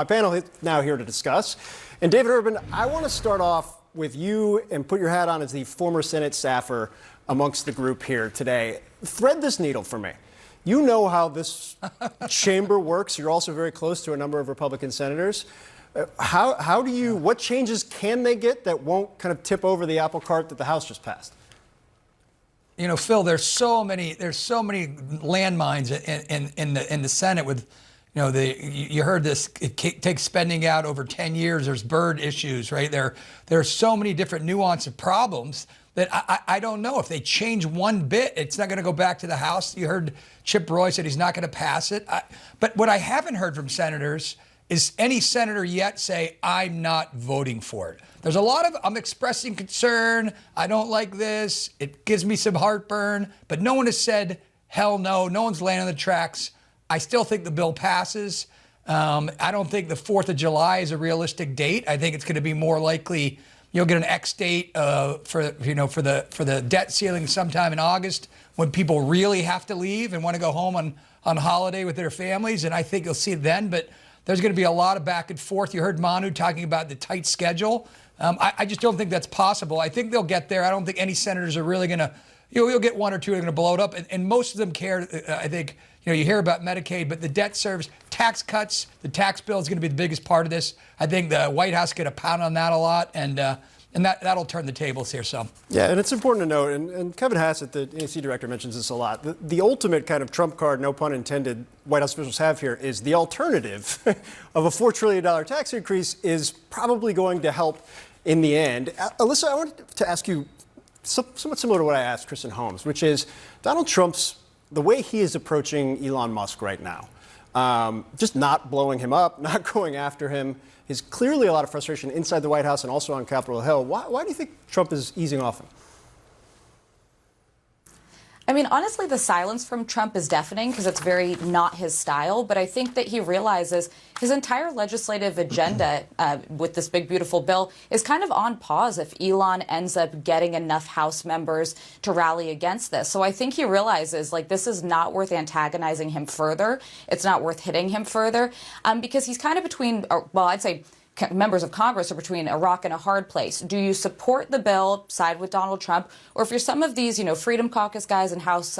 My panel is now here to discuss. And David Urban, I want to start off with you and put your hat on as the former Senate staffer amongst the group here today. Thread this needle for me. You know how this chamber works. You're also very close to a number of Republican senators. What changes can they get that won't kind of tip over the apple cart that the House just passed? You know, Phil, there's so many landmines in the Senate with, you know, you heard this, it takes spending out over 10 years. There's bird issues, right? There are so many different nuance of problems that I don't know if they change one bit, it's not going to go back to the House. You heard Chip Roy said he's not going to pass it. But what I haven't heard from senators is any senator yet say, I'm not voting for it. There's a lot of, I'm expressing concern, I don't like this, it gives me some heartburn, but no one has said, hell no, no one's laying on the tracks. I still think the bill passes. I don't think the 4th of July is a realistic date. I think it's going to be more likely you'll get an X date for the debt ceiling sometime in August when people really have to leave and want to go home on holiday with their families, and I think you'll see it then. But there's going to be a lot of back and forth. You heard Manu talking about the tight schedule. I just don't think that's possible. I think they'll get there. I don't think any senators are really going to, you'll get one or two that are going to blow it up. And most of them care, I think, you hear about Medicaid, but the debt service, tax cuts, the tax bill is going to be the biggest part of this. I think the White House get a pound on that a lot, and that'll turn the tables here some. Yeah, and it's important to note, and Kevin Hassett, the NEC director, mentions this a lot. The ultimate kind of trump card, no pun intended, White House officials have here is the alternative of a $4 trillion tax increase is probably going to help in the end. Alyssa, I wanted to ask you somewhat similar to what I asked Kristen Holmes, which is Donald Trump's, the way he is approaching Elon Musk right now, just not blowing him up, not going after him, is clearly a lot of frustration inside the White House and also on Capitol Hill. Why do you think Trump is easing off him? I mean, honestly, the silence from Trump is deafening because it's very not his style. But I think that he realizes his entire legislative agenda with this big, beautiful bill is kind of on pause if Elon ends up getting enough House members to rally against this. So I think he realizes, like, this is not worth antagonizing him further. It's not worth hitting him further because he's kind of between, well, I'd say members of Congress are between a rock and a hard place. Do you support the bill, side with Donald Trump, or if you're some of these, Freedom Caucus guys and House,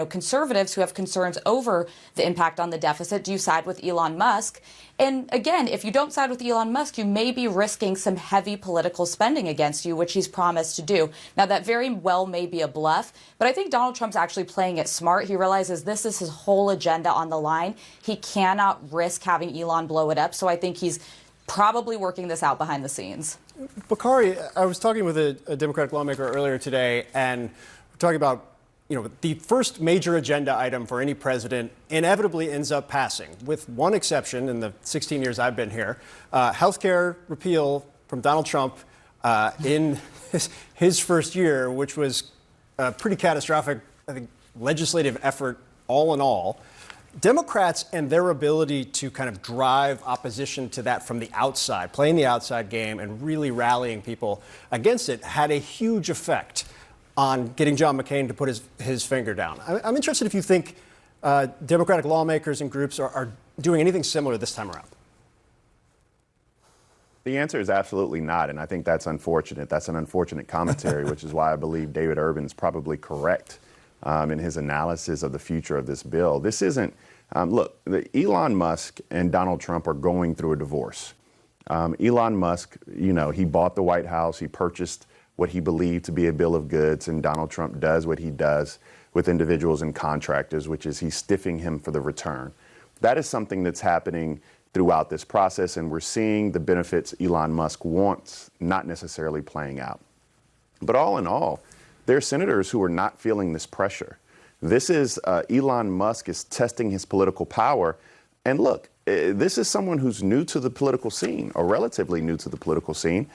conservatives who have concerns over the impact on the deficit, do you side with Elon Musk? And again, if you don't side with Elon Musk, you may be risking some heavy political spending against you, which he's promised to do. Now, that very well may be a bluff, but I think Donald Trump's actually playing it smart. He realizes this is his whole agenda on the line. He cannot risk having Elon blow it up, so I think he's probably working this out behind the scenes. Bakari, I was talking with a Democratic lawmaker earlier today, and we're talking about, the first major agenda item for any president inevitably ends up passing, with one exception in the 16 years I've been here, healthcare repeal from Donald Trump in his first year, which was a pretty catastrophic, I think, legislative effort all in all. Democrats and their ability to kind of drive opposition to that from the outside, playing the outside game and really rallying people against it, had a huge effect on getting John McCain to put his finger down. I'm interested if you think Democratic lawmakers and groups are doing anything similar this time around. The answer is absolutely not, and I think that's unfortunate. That's an unfortunate commentary, which is why I believe David Urban is probably correct in his analysis of the future of this bill. This isn't, look, Elon Musk and Donald Trump are going through a divorce. Elon Musk, he bought the White House, he purchased what he believed to be a bill of goods, and Donald Trump does what he does with individuals and contractors, which is he's stiffing him for the return. That is something that's happening throughout this process, and we're seeing the benefits Elon Musk wants not necessarily playing out. But all in all, there are senators who are not feeling this pressure. This is Elon Musk is testing his political power. And look, this is someone who's new to the political scene, or relatively new to the political scene.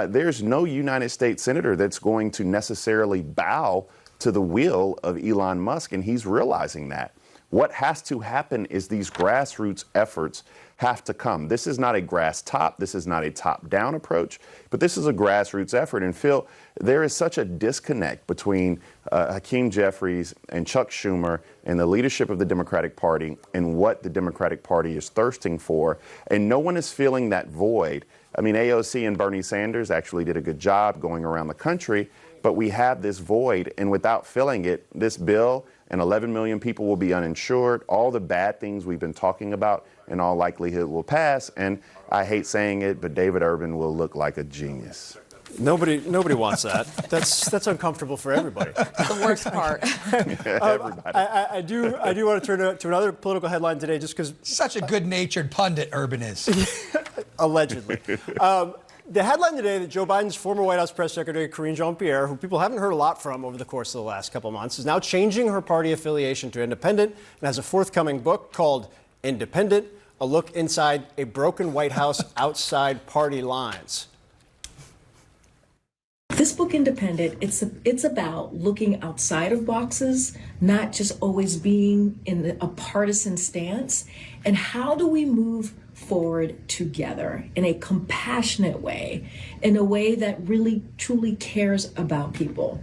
There's no United States senator that's going to necessarily bow to the will of Elon Musk, and he's realizing that. What has to happen is these grassroots efforts have to come. This is not a grass top. This is not a top down approach, but this is a grassroots effort. And Phil, there is such a disconnect between Hakeem Jeffries and Chuck Schumer and the leadership of the Democratic Party and what the Democratic Party is thirsting for. And no one is filling that void. I mean, AOC and Bernie Sanders actually did a good job going around the country, but we have this void. And without filling it, this bill and 11 million people will be uninsured. All the bad things we've been talking about in all likelihood will pass. And I hate saying it, but David Urban will look like a genius. Nobody wants that. That's uncomfortable for everybody. The worst part. Everybody. I do want to turn to another political headline today, just because. Such a good-natured pundit, Urban is. Allegedly. The headline today that Joe Biden's former White House press secretary, Karine Jean-Pierre, who people haven't heard a lot from over the course of the last couple of months, is now changing her party affiliation to independent and has a forthcoming book called Independent, a look inside a broken White House outside party lines. This book, Independent, it's about looking outside of boxes, not just always being in a partisan stance. And how do we move forward together in a compassionate way, in a way that really, truly cares about people?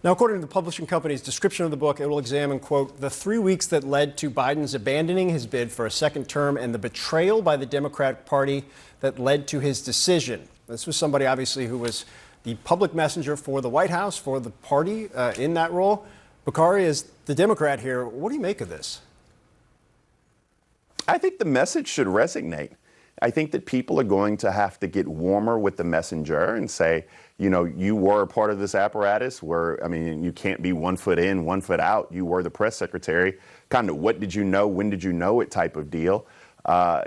Now, according to the publishing company's description of the book, it will examine, quote, the 3 weeks that led to Biden's abandoning his bid for a second term and the betrayal by the Democratic Party that led to his decision. This was somebody, obviously, who was the public messenger for the White House, for the party in that role. Bakari, is the Democrat here. What do you make of this? I think the message should resonate. I think that people are going to have to get warmer with the messenger and say, you know, you were a part of this apparatus where, I mean, you can't be 1 foot in, 1 foot out. You were the press secretary. Kind of what did you know? When did you know it type of deal.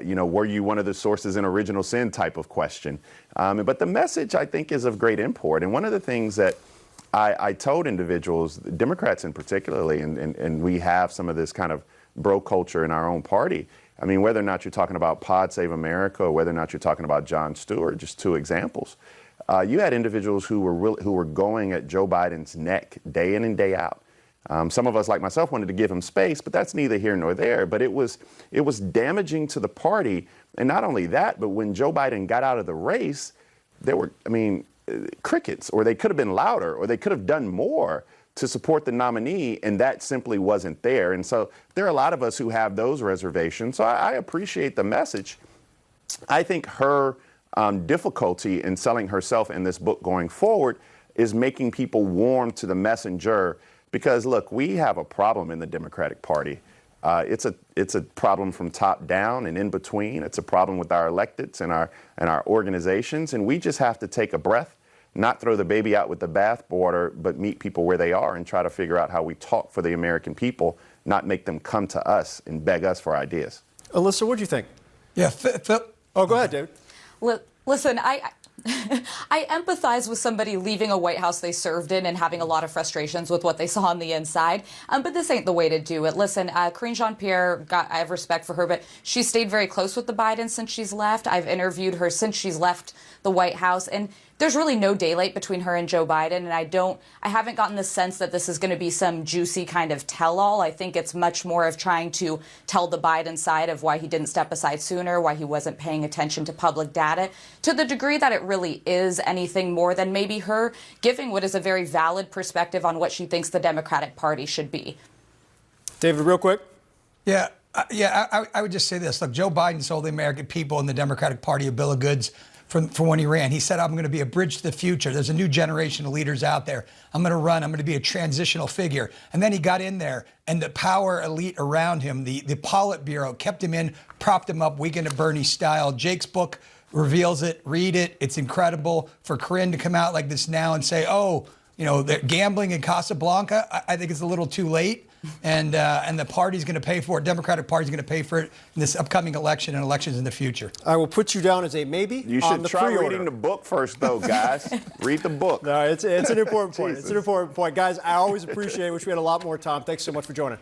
You know, were you one of the sources in original sin type of question? But the message, I think, is of great import. And one of the things that I told individuals, Democrats in particularly, and we have some of this kind of bro culture in our own party. I mean, whether or not you're talking about Pod Save America or whether or not you're talking about Jon Stewart, just two examples. You had individuals who were going at Joe Biden's neck day in and day out. Some of us, like myself, wanted to give him space, but that's neither here nor there. But it was damaging to the party. And not only that, but when Joe Biden got out of the race, there were, I mean, crickets, or they could have been louder, or they could have done more to support the nominee, and that simply wasn't there. And so there are a lot of us who have those reservations. So I appreciate the message. I think her difficulty in selling herself in this book going forward is making people warm to the messenger. Because, look, we have a problem in the Democratic Party. It's a problem from top down and in between. It's a problem with our electeds and our organizations. And we just have to take a breath, not throw the baby out with the bathwater, but meet people where they are and try to figure out how we talk for the American people, not make them come to us and beg us for ideas. Alyssa, what do you think? Yeah, Phil. Oh, go ahead, David. Listen, I empathize with somebody leaving a White House they served in and having a lot of frustrations with what they saw on the inside. But this ain't the way to do it. Listen, Karine Jean-Pierre, I have respect for her, but she stayed very close with the Bidens since she's left. I've interviewed her since she's left the White House, and there's really no daylight between her and Joe Biden. And I haven't gotten the sense that this is going to be some juicy kind of tell-all. I think it's much more of trying to tell the Biden side of why he didn't step aside sooner, why he wasn't paying attention to public data, to the degree that it really is anything more than maybe her giving what is a very valid perspective on what she thinks the Democratic Party should be. David, real quick. Yeah, I would just say this. Look, Joe Biden sold the American people and the Democratic Party a bill of goods from when he ran. He said, I'm going to be a bridge to the future. There's a new generation of leaders out there. I'm going to run. I'm going to be a transitional figure. And then he got in there, and the power elite around him, the Politburo, kept him in, propped him up, Weekend at Bernie style. Jake's book reveals it. Read it. It's incredible. For Karine to come out like this now and say, oh, you know, they're gambling in Casablanca, I think it's a little too late. And the party's going to pay for it. Democratic Party's going to pay for it in this upcoming election and elections in the future. I will put you down as a maybe. You on should the try pre-order. reading the book first, though, guys. Read the book. No, it's an important point. It's an important point. Guys, I always appreciate it. Wish we had a lot more time. Thanks so much for joining.